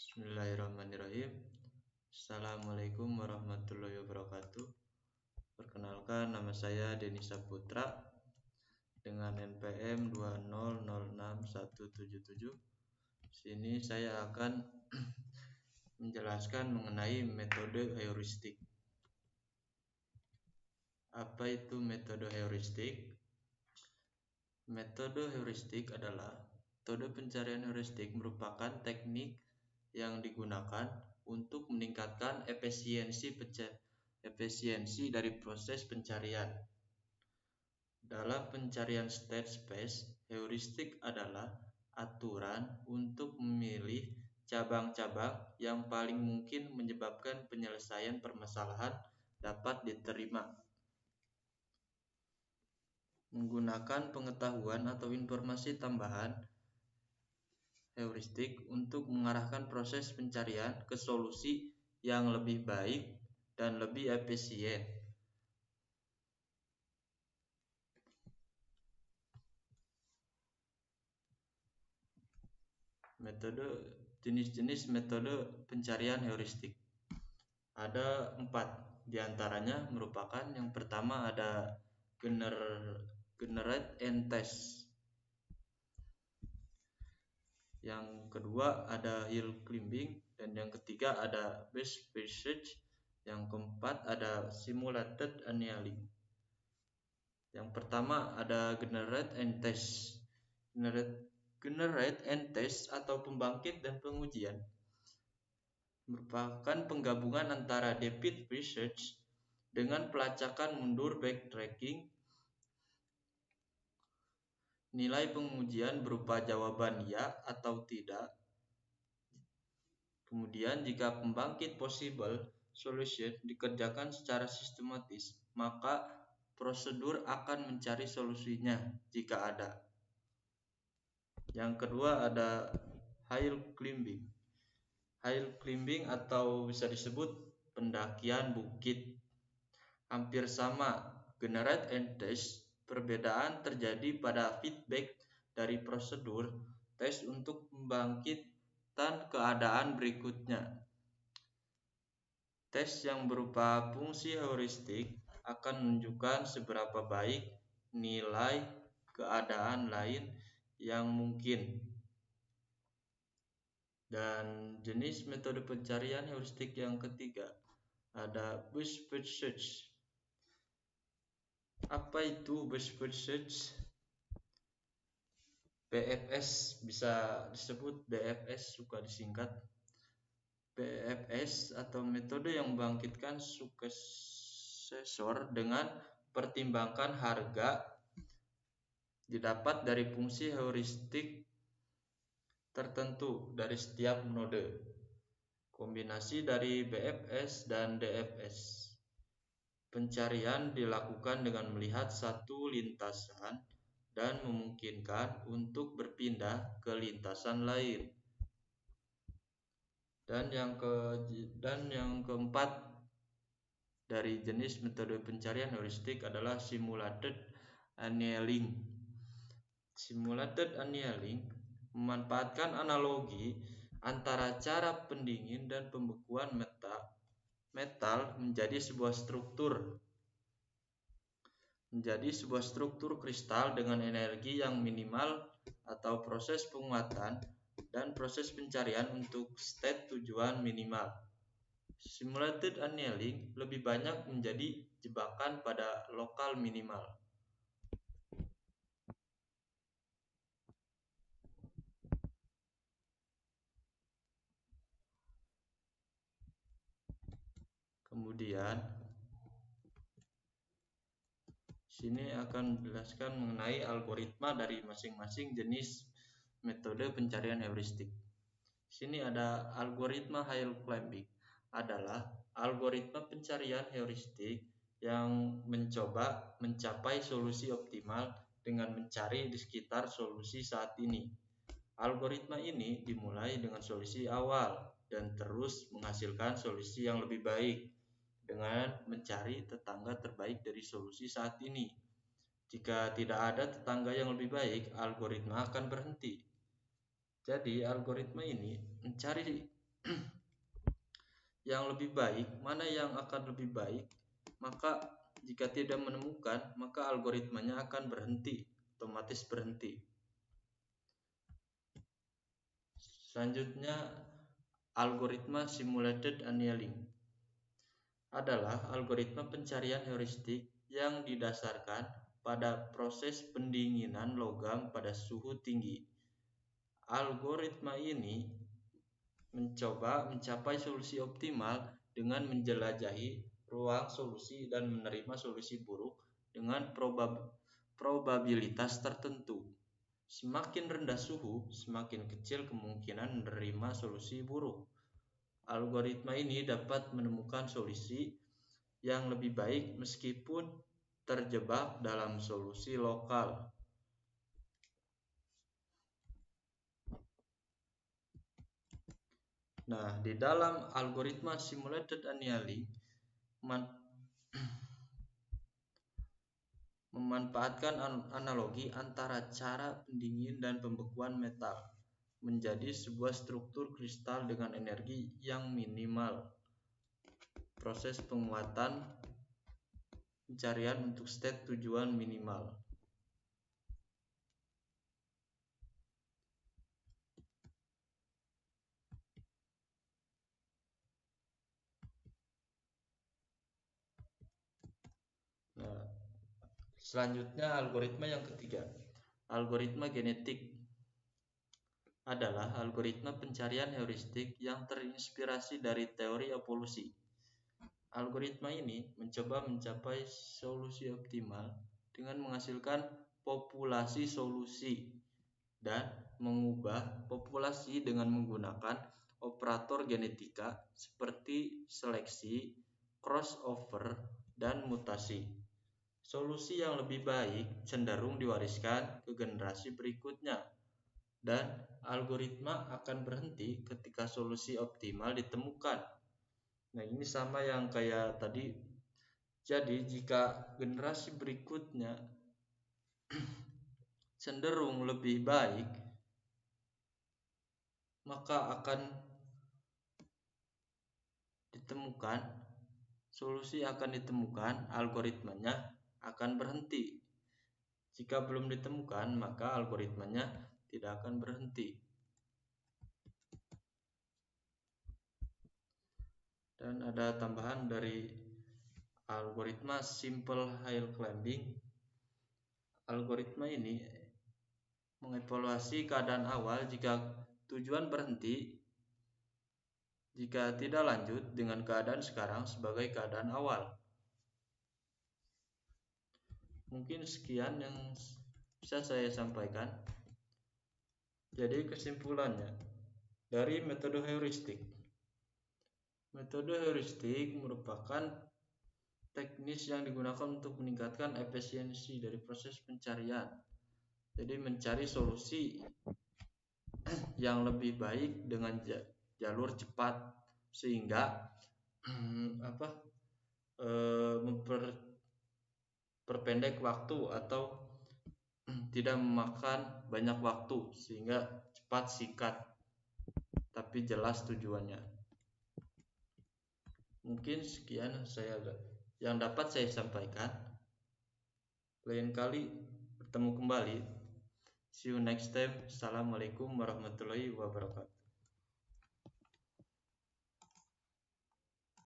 Bismillahirrahmanirrahim. Assalamualaikum warahmatullahi wabarakatuh. Perkenalkan, nama saya Denny Saputra dengan NPM 2006177. Sini saya akan menjelaskan mengenai metode heuristik. Apa itu metode heuristik? Metode heuristik adalah metode pencarian heuristik merupakan teknik yang digunakan untuk meningkatkan efisiensi dari proses pencarian. Dalam pencarian state space, heuristik adalah aturan untuk memilih cabang-cabang yang paling mungkin menyebabkan penyelesaian permasalahan dapat diterima. Menggunakan pengetahuan atau informasi tambahan, heuristik untuk mengarahkan proses pencarian ke solusi yang lebih baik dan lebih efisien. Jenis-jenis metode pencarian heuristik ada 4. Di antaranya merupakan yang pertama ada generate and test. Yang kedua ada hill climbing, dan yang ketiga ada best first search. Yang keempat ada simulated annealing. Yang pertama ada generate and test. Generate and test atau pembangkit dan pengujian merupakan penggabungan antara rapid research dengan pelacakan mundur backtracking. Nilai pengujian berupa jawaban ya atau tidak. Kemudian jika pembangkit possible solution dikerjakan secara sistematis, maka prosedur akan mencari solusinya jika ada. Yang kedua ada hill climbing. Hill climbing atau bisa disebut pendakian bukit. Hampir sama generate and test, perbedaan terjadi pada feedback dari prosedur tes untuk pembangkitan keadaan berikutnya. Tes yang berupa fungsi heuristik akan menunjukkan seberapa baik nilai keadaan lain yang mungkin. Dan jenis metode pencarian heuristik yang ketiga ada best first search. Apa itu best first search? BFS, bisa disebut BFS, suka disingkat. BFS atau metode yang membangkitkan sukesesor dengan pertimbangkan harga didapat dari fungsi heuristik tertentu dari setiap node. Kombinasi dari BFS dan DFS. Pencarian dilakukan dengan melihat satu lintasan dan memungkinkan untuk berpindah ke lintasan lain. Dan yang keempat dari jenis metode pencarian heuristik adalah simulated annealing. Simulated annealing memanfaatkan analogi antara cara pendingin dan pembekuan metal menjadi sebuah struktur kristal dengan energi yang minimal atau proses penguatan dan proses pencarian untuk state tujuan minimal. Simulated annealing lebih banyak menjadi jebakan pada lokal minimal. Kemudian sini akan menjelaskan mengenai algoritma dari masing-masing jenis metode pencarian heuristik. Sini ada algoritma hill climbing, adalah algoritma pencarian heuristik yang mencoba mencapai solusi optimal dengan mencari di sekitar solusi saat ini. Algoritma ini dimulai dengan solusi awal dan terus menghasilkan solusi yang lebih baik dengan mencari tetangga terbaik dari solusi saat ini. Jika tidak ada tetangga yang lebih baik, algoritma akan berhenti. Jadi algoritma ini mencari yang lebih baik, mana yang akan lebih baik, maka jika tidak menemukan, maka algoritmanya akan berhenti, otomatis berhenti. Selanjutnya, algoritma simulated annealing adalah algoritma pencarian heuristik yang didasarkan pada proses pendinginan logam pada suhu tinggi. Algoritma ini mencoba mencapai solusi optimal dengan menjelajahi ruang solusi dan menerima solusi buruk dengan probabilitas tertentu. Semakin rendah suhu, semakin kecil kemungkinan menerima solusi buruk. Algoritma ini dapat menemukan solusi yang lebih baik meskipun terjebak dalam solusi lokal. Nah, di dalam algoritma simulated annealing memanfaatkan analogi antara cara pendingin dan pembekuan metal menjadi sebuah struktur kristal dengan energi yang minimal. Proses penguatan pencarian untuk state tujuan minimal. Nah, selanjutnya algoritma yang ketiga. Algoritma genetik adalah algoritma pencarian heuristik yang terinspirasi dari teori evolusi. Algoritma ini mencoba mencapai solusi optimal dengan menghasilkan populasi solusi dan mengubah populasi dengan menggunakan operator genetika seperti seleksi, crossover, dan mutasi. Solusi yang lebih baik cenderung diwariskan ke generasi berikutnya, dan algoritma akan berhenti ketika solusi optimal ditemukan. Nah, ini sama yang kayak tadi. Jadi, jika generasi berikutnya cenderung lebih baik, maka akan ditemukan solusi akan ditemukan, algoritmanya akan berhenti. Jika belum ditemukan, maka algoritmanya tidak akan berhenti. Dan ada tambahan dari algoritma simple hill climbing. Algoritma ini mengevaluasi keadaan awal jika tujuan berhenti, jika tidak lanjut dengan keadaan sekarang sebagai keadaan awal. Mungkin sekian yang bisa saya sampaikan. Jadi kesimpulannya, dari metode heuristik. Metode heuristik merupakan teknis yang digunakan untuk meningkatkan efisiensi dari proses pencarian. Jadi mencari solusi yang lebih baik dengan jalur cepat sehingga memperpendek waktu atau tidak memakan banyak waktu sehingga cepat sikat tapi jelas tujuannya. Mungkin sekian yang dapat saya sampaikan. Lain kali bertemu kembali. See you next time. Assalamualaikum warahmatullahi wabarakatuh.